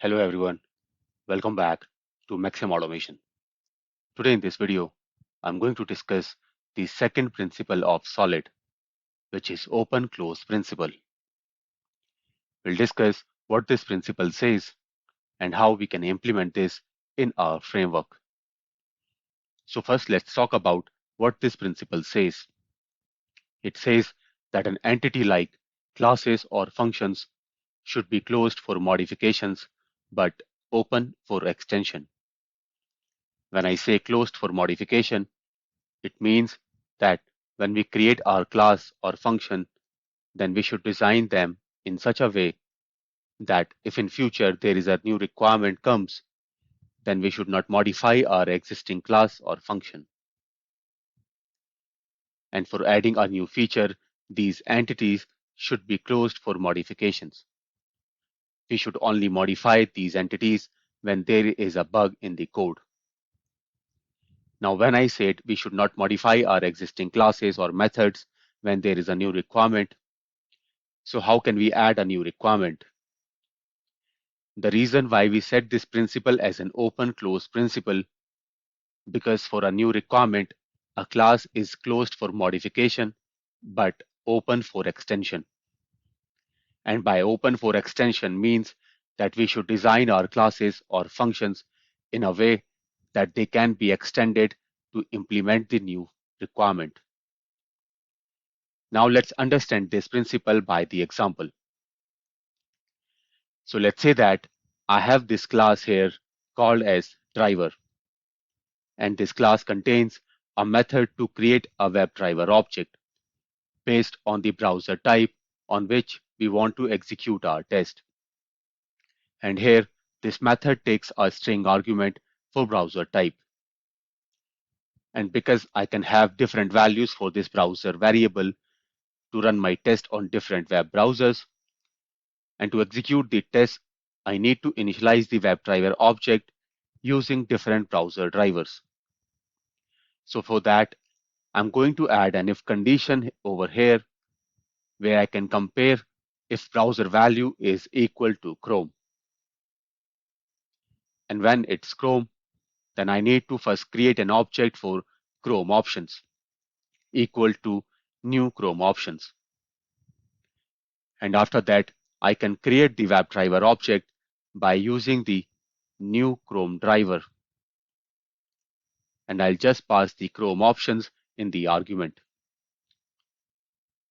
Hello everyone, welcome back to Maximum Automation. Today in this video, I'm going to discuss the second principle of Solid, which is open-close principle. We'll discuss what this principle says and how we can implement this in our framework. So first, let's talk about what this principle says. It says that an entity like classes or functions should be closed for modifications but open for extension. When I say closed for modification, it means that when we create our class or function, then we should design them in such a way that if in future there is a new requirement comes, then we should not modify our existing class or function. And for adding a new feature, these entities should be closed for modifications. We should only modify these entities when there is a bug in the code. Now, when I said we should not modify our existing classes or methods when there is a new requirement, so how can we add a new requirement? The reason why we set this principle as an open-close principle, because for a new requirement, a class is closed for modification, but open for extension. And by open for extension means that we should design our classes or functions in a way that they can be extended to implement the new requirement. Now let's understand this principle by the example. So let's say that I have this class here called as driver, and this class contains a method to create a WebDriver object based on the browser type on which we want to execute our test. And here, this method takes a string argument for browser type. And because I can have different values for this browser variable to run my test on different web browsers, and to execute the test, I need to initialize the WebDriver object using different browser drivers. So for that, I'm going to add an if condition over here where I can compare if browser value is equal to Chrome. And when it's Chrome, then I need to first create an object for Chrome options equal to new Chrome options. And after that, I can create the WebDriver object by using the new Chrome driver. And I'll just pass the Chrome options in the argument.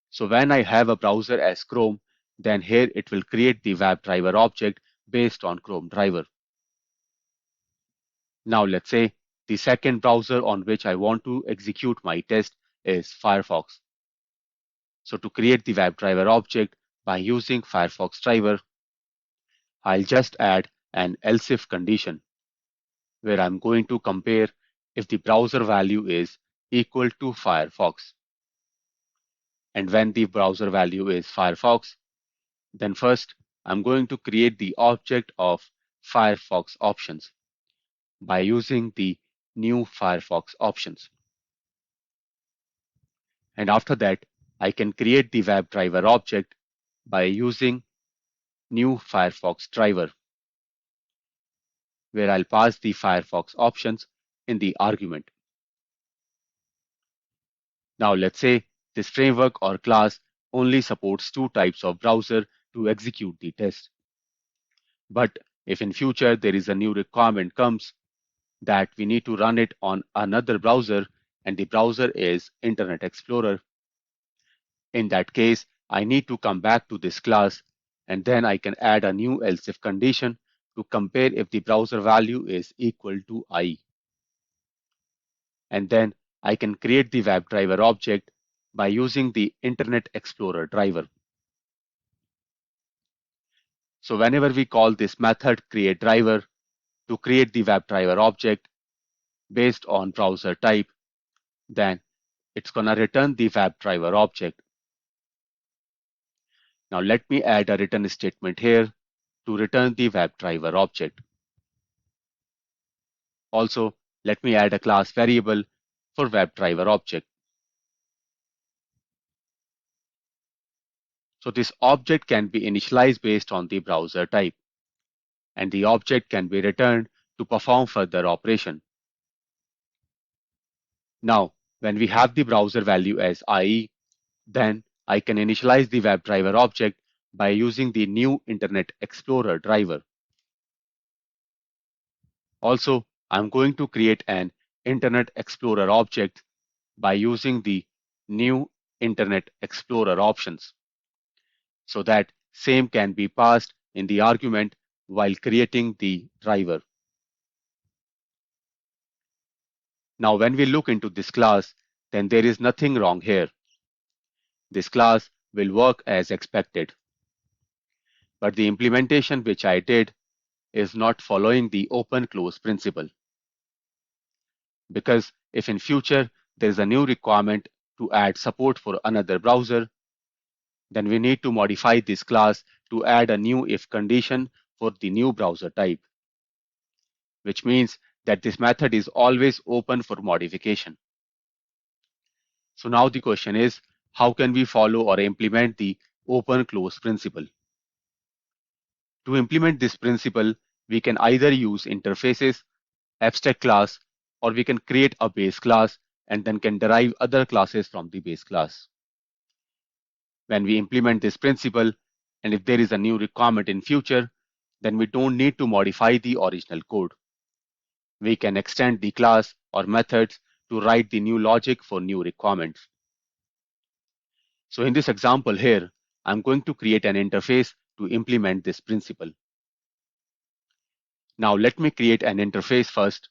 So when I have a browser as Chrome, then here it will create the WebDriver object based on Chrome driver. Now let's say the second browser on which I want to execute my test is Firefox. So to create the WebDriver object by using Firefox driver, I'll just add an else if condition where I'm going to compare if the browser value is equal to Firefox. And when the browser value is Firefox, then first I'm going to create the object of Firefox options by using the new Firefox options. And after that, I can create the WebDriver object by using new Firefox driver, where I'll pass the Firefox options in the argument. Now let's say this framework or class only supports two types of browser to execute the test. But if in future there is a new requirement comes that we need to run it on another browser and the browser is Internet Explorer, in that case, I need to come back to this class and then I can add a new else if condition to compare if the browser value is equal to I. And then I can create the WebDriver object by using the Internet Explorer driver. So whenever we call this method createDriver to create the WebDriver object based on browser type, then it's going to return the WebDriver object. Now let me add a return statement here to return the WebDriver object. Also, let me add a class variable for WebDriver object. So this object can be initialized based on the browser type. and the object can be returned to perform further operation. Now, when we have the browser value as IE, then I can initialize the WebDriver object by using the new Internet Explorer driver. Also, I'm going to create an Internet Explorer object by using the new Internet Explorer options so that same can be passed in the argument while creating the driver. Now, when we look into this class, then there is nothing wrong here. This class will work as expected. But the implementation which I did is not following the open-close principle. Because if in future there is a new requirement to add support for another browser, then we need to modify this class to add a new if condition for the new browser type, which means that this method is always open for modification. So now the question is, how can we follow or implement the open-close principle? To implement this principle, we can either use interfaces, abstract class, or we can create a base class and then can derive other classes from the base class. When we implement this principle, and if there is a new requirement in future, then we don't need to modify the original code. We can extend the class or methods to write the new logic for new requirements. So in this example here, I'm going to create an interface to implement this principle. Now let me create an interface first,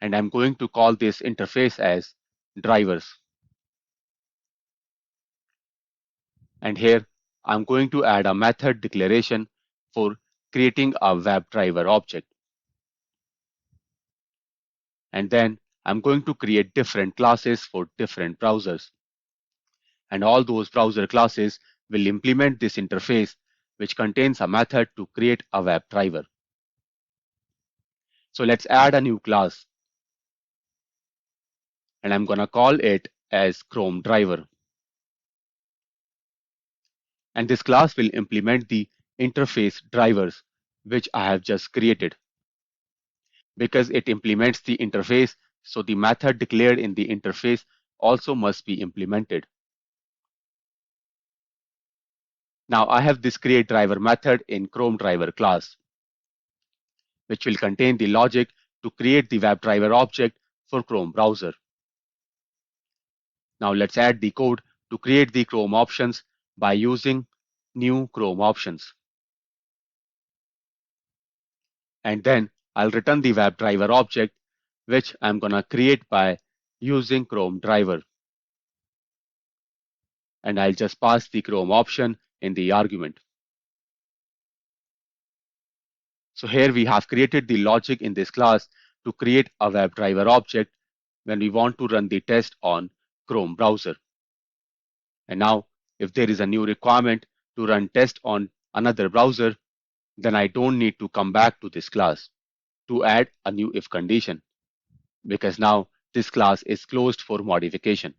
and I'm going to call this interface as drivers. And here I'm going to add a method declaration for creating a WebDriver object. And then I'm going to create different classes for different browsers. And all those browser classes will implement this interface, which contains a method to create a WebDriver. So let's add a new class, and I'm going to call it as Chrome driver. And this class will implement the interface drivers, which I have just created. Because it implements the interface, so the method declared in the interface also must be implemented. Now I have this create driver method in Chrome driver class, which will contain the logic to create the WebDriver object for Chrome browser. Now let's add the code to create the Chrome options by using new Chrome options. And then I'll return the WebDriver object, which I'm going to create by using Chrome driver. And I'll just pass the Chrome option in the argument. So here we have created the logic in this class to create a WebDriver object when we want to run the test on Chrome browser. And now, if there is a new requirement to run test on another browser, then I don't need to come back to this class to add a new if condition, because now this class is closed for modification.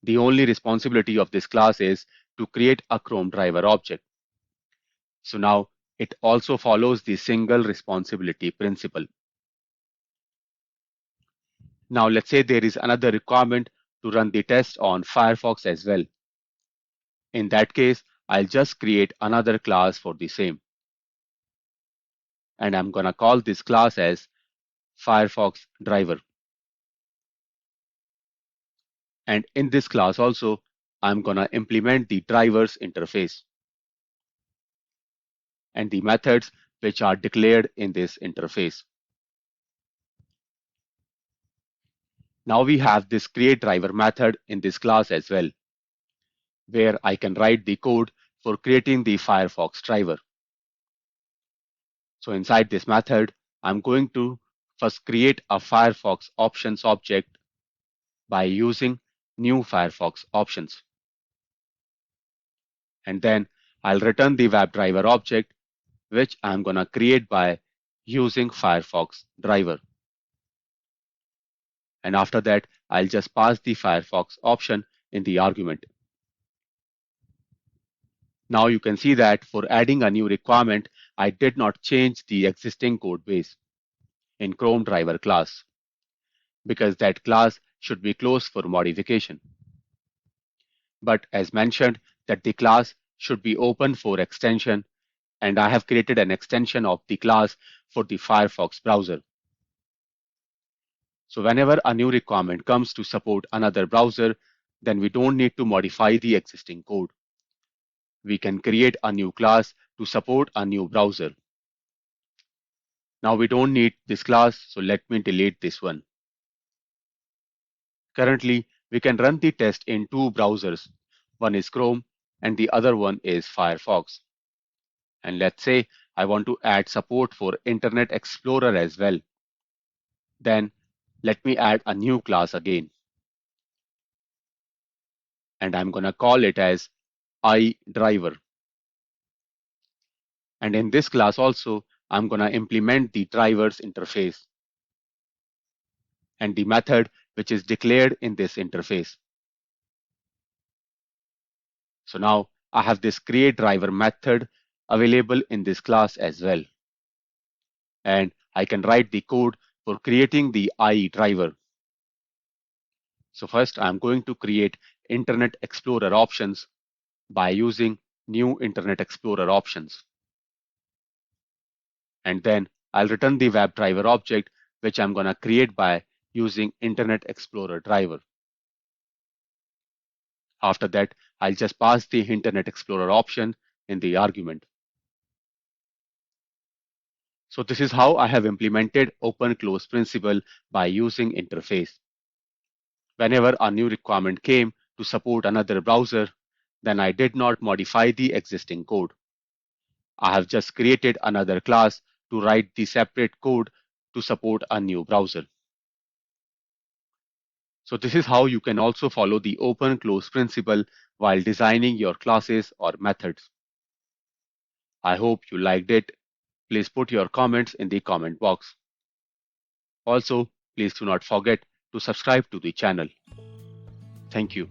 The only responsibility of this class is to create a Chrome driver object. So now it also follows the single responsibility principle. Now let's say there is another requirement to run the test on Firefox as well. In that case, I'll just create another class for the same. And I'm going to call this class as Firefox driver. And in this class also, I'm going to implement the drivers interface and the methods which are declared in this interface. Now we have this create driver method in this class as well, where I can write the code for creating the Firefox driver. So inside this method, I'm going to first create a Firefox options object by using new Firefox options. And then I'll return the WebDriver object, which I'm going to create by using Firefox driver. And after that, I'll just pass the Firefox option in the argument. Now you can see that for adding a new requirement, I did not change the existing code base in Chrome driver class because that class should be closed for modification. But as mentioned that the class should be open for extension, and I have created an extension of the class for the Firefox browser. So whenever a new requirement comes to support another browser, then we don't need to modify the existing code. We can create a new class to support a new browser. Now we don't need this class, so let me delete this one. Currently, we can run the test in two browsers. One is Chrome and the other one is Firefox. And let's say I want to add support for Internet Explorer as well. Then let me add a new class again. And I'm going to call it as iDriver. And in this class also, I'm going to implement the drivers interface and the method which is declared in this interface. So now I have this create driver method available in this class as well. And I can write the code for creating the iDriver. So first I'm going to create Internet Explorer options by using new Internet Explorer options. And then I'll return the WebDriver object, which I'm going to create by using Internet Explorer driver. After that, I'll just pass the Internet Explorer option in the argument. So this is how I have implemented open-close principle by using interface. Whenever a new requirement came to support another browser, then I did not modify the existing code. I have just created another class to write the separate code to support a new browser. So this is how you can also follow the open-close principle while designing your classes or methods. I hope you liked it. Please put your comments in the comment box. Also, please do not forget to subscribe to the channel. Thank you.